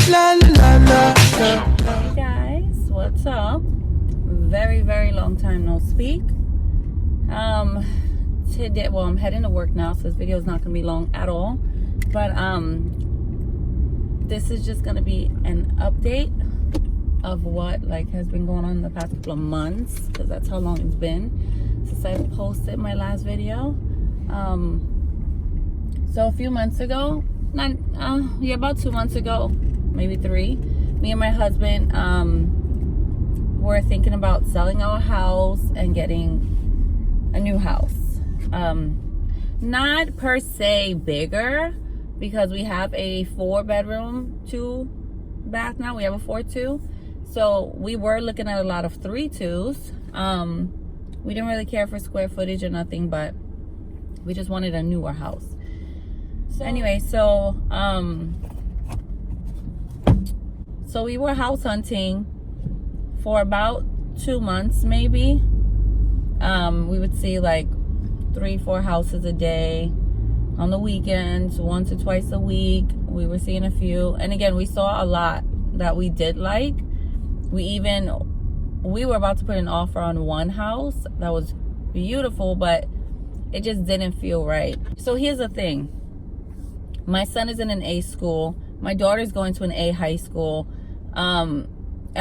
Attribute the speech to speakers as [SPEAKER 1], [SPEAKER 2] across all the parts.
[SPEAKER 1] La la la la la.
[SPEAKER 2] Hey guys, what's up? Very long time no speak. Today, well, I'm heading to work now, so this video is not gonna be long at all. But this is just gonna be an update of what has been going on in the past couple of months, because that's how long it's been since I posted my last video. So a few months ago, about 2 months ago, maybe 3, me and my husband were thinking about selling our house and getting a new house. Not per se bigger, because we have a 4-bedroom, 2-bath now. We have a 4-2. So we were looking at a lot of 3-2s. We didn't really care for square footage or nothing, but we just wanted a newer house. So anyway, so we were house hunting for about 2 months, maybe. We would see like 3-4 houses a day. On the weekends, once or twice a week, we were seeing a few. And again, we saw a lot that we did like. We were about to put an offer on one house that was beautiful, but it just didn't feel right. So here's the thing. My son is in an A school. My daughter's going to an A high school. And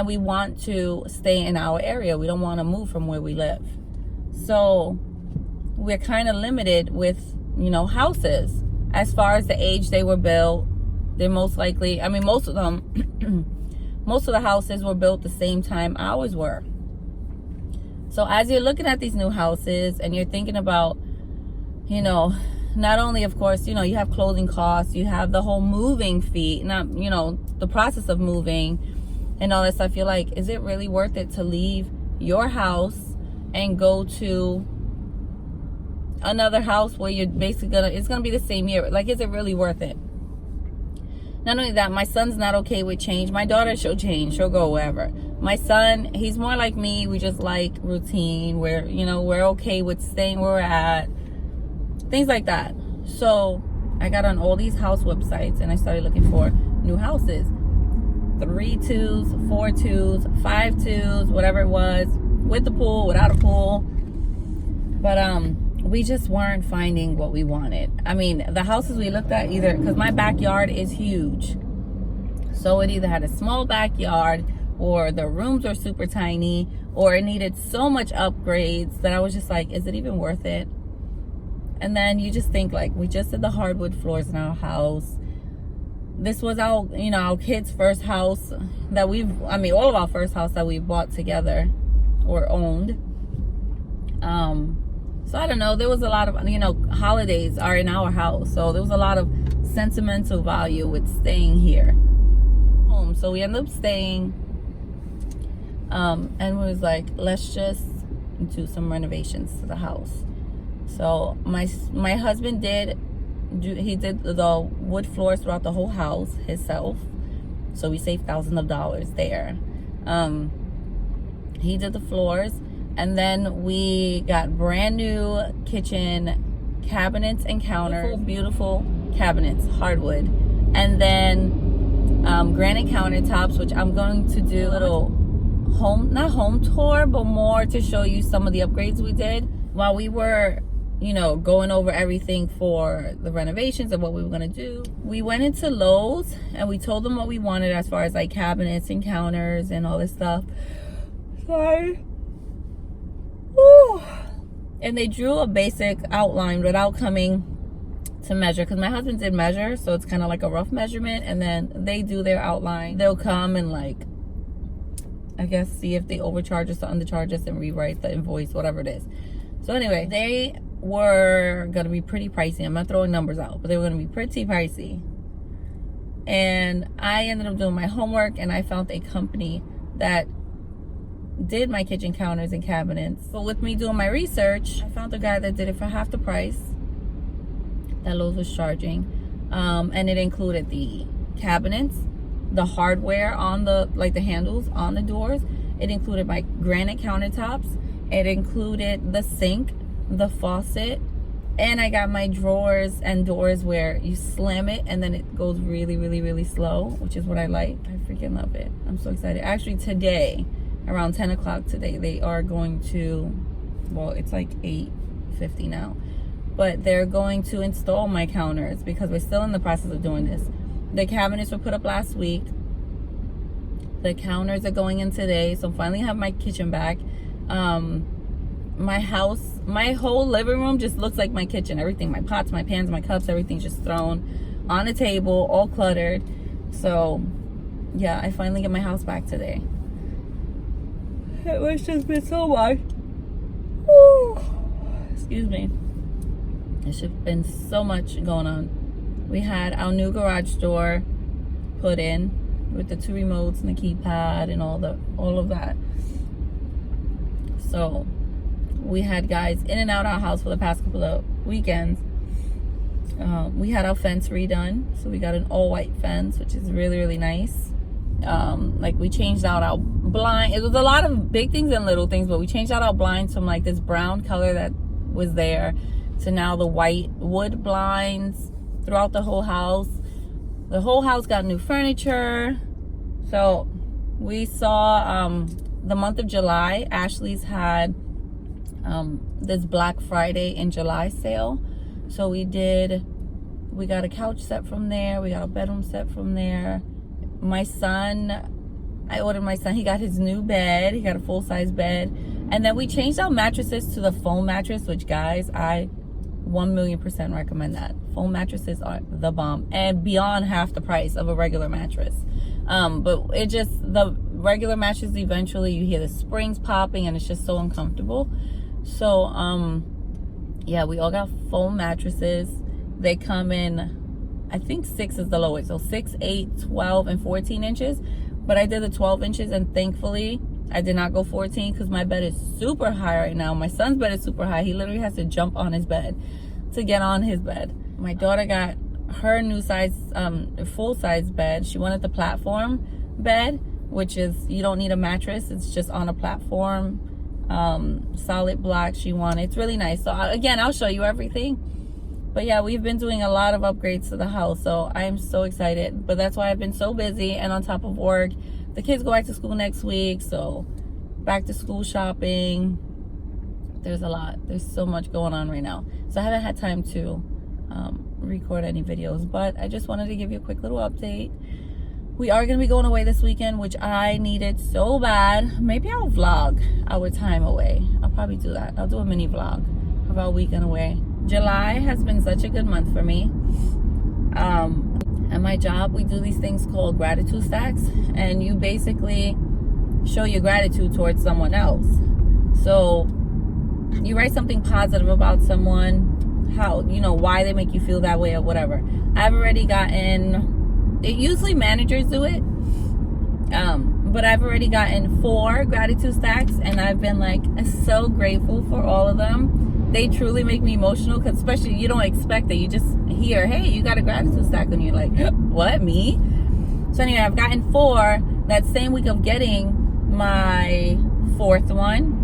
[SPEAKER 2] we want to stay in our area. We don't want to move from where we live. So we're kind of limited with, houses. As far as the age they were built, they're most likely, most of them, most of the houses were built the same time ours were. So as you're looking at these new houses and you're thinking about, not only, of course, you have closing costs, you have the whole moving fee, the process of moving and all that stuff. You're like, is it really worth it to leave your house and go to another house where you're basically it's gonna be the same year? Like, is it really worth it? Not only that, my son's not okay with change. My daughter, she'll change, she'll go wherever. My son, he's more like me. We just like routine. We're okay with staying where we're at, things like that. So I got on all these house websites and I started looking for new houses. 3-2s, 4-2s, 5-2s, whatever it was, with the pool, without a pool. But we just weren't finding what we wanted. The houses we looked at, either, because my backyard is huge, so it either had a small backyard, or the rooms were super tiny, or it needed so much upgrades that I was just like, is it even worth it? And then you just think, like, we just did the hardwood floors in our house. This was our kids' first house that all of our first house that we bought together or owned. So I don't know, there was a lot of, holidays are in our house. So there was a lot of sentimental value with staying here. So we ended up staying. And we was like, let's just do some renovations to the house. So my husband did the wood floors throughout the whole house himself. So we saved thousands of dollars there. He did the floors. And then we got brand new kitchen cabinets and counters, beautiful cabinets, hardwood. And then granite countertops, which I'm going to do a little not home tour, but more to show you some of the upgrades we did while we were, going over everything for the renovations and what we were going to do. We went into Lowe's and we told them what we wanted as far as like cabinets and counters and all this stuff. Sorry. Woo. And they drew a basic outline without coming to measure, because my husband did measure, so it's kind of like a rough measurement, and then they do their outline. They'll come and I guess see if they overcharge us or undercharge us and rewrite the invoice, whatever it is. So anyway, they were gonna be pretty pricey. I'm not throwing numbers out, but they were gonna be pretty pricey. And I ended up doing my homework and I found a company that did my kitchen counters and cabinets. But with me doing my research, I found a guy that did it for half the price that Lowe's was charging. And it included the cabinets, the hardware on the handles on the doors. It included my granite countertops. It included the sink, the faucet, And I got my drawers and doors where you slam it and then it goes really, really, really slow, which is what I like. I freaking love it. I'm so excited. Actually, today, around 10 o'clock today, they are going to, well, it's like 8:50 now, but they're going to install my counters because we're still in the process of doing this. The cabinets were put up last week. The counters are going in today, so finally have my kitchen back. My house, my whole living room just looks like my kitchen. Everything, my pots, my pans, my cups, everything's just thrown on a table, all cluttered. So yeah, I finally get my house back today. It was just been so much. Woo. Excuse me. It's just been so much going on. We had our new garage door put in with the 2 remotes and the keypad and all of that. So we had guys in and out of our house for the past couple of weekends. We had our fence redone, so we got an all-white fence, which is really, really nice. Like, we changed out our blind. It was a lot of big things and little things, but we changed out our blinds from like this brown color that was there to now the white wood blinds throughout the whole house. The whole house got new furniture. So we saw the month of July, Ashley's had this Black Friday in July sale. So we got a couch set from there. We got a bedroom set from there. I ordered my son, he got his new bed. He got a full-size bed. And then we changed our mattresses to the foam mattress, which, guys, I 1,000,000% recommend that. Foam mattresses are the bomb and beyond half the price of a regular mattress. But it just, the regular mattress, eventually you hear the springs popping and it's just so uncomfortable. So yeah, we all got foam mattresses. They come in, I think 6 is the lowest, so 6, 8, 12 and 14 inches, but I did the 12 inches and thankfully I did not go 14 because my bed is super high right now. My son's bed is super high. He literally has to jump on his bed to get on his bed. My daughter got her new size, full-size bed. She wanted the platform bed, which is, you don't need a mattress. It's just on a platform, solid block she wanted. It's really nice. So again, I'll show you everything. But yeah, we've been doing a lot of upgrades to the house. So I am so excited. But that's why I've been so busy and on top of work. The kids go back to school next week. So back to school shopping. There's a lot. There's so much going on right now. So I haven't had time to record any videos, but I just wanted to give you a quick little update. We are going to be going away this weekend, which I needed so bad. Maybe I'll vlog our time away. I'll probably do that. I'll do a mini vlog of our weekend away. July has been such a good month for me. At my job, we do these things called gratitude stacks, and you basically show your gratitude towards someone else. So you write something positive about someone, how, you know, why they make you feel that way or whatever. I've already gotten, usually managers do it, but I've already gotten 4 gratitude stacks, and I've been like so grateful for all of them. They truly make me emotional, because especially you don't expect it. You just hear, hey, you got a gratitude stack, and you're like, what, me? So anyway, I've gotten 4 that same week of getting my 4th one.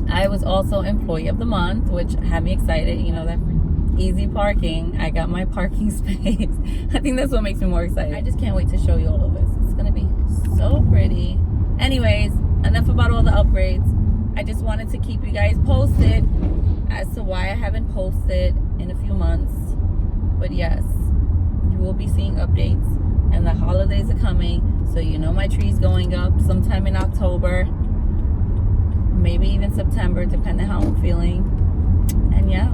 [SPEAKER 2] I was also employee of the month, which had me excited. You know, that easy parking. I got my parking space. I think that's what makes me more excited. I just can't wait to show you all of this. It's gonna be so pretty. Anyways, enough about all the upgrades. I just wanted to keep you guys posted as to why I haven't posted in a few months. But yes, you will be seeing updates, and the holidays are coming, so you know my tree's going up sometime in October, maybe even September, depending how I'm feeling. And yeah,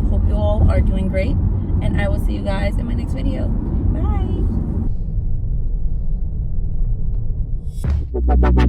[SPEAKER 2] hope you all are doing great, and I will see you guys in my next video. Bye.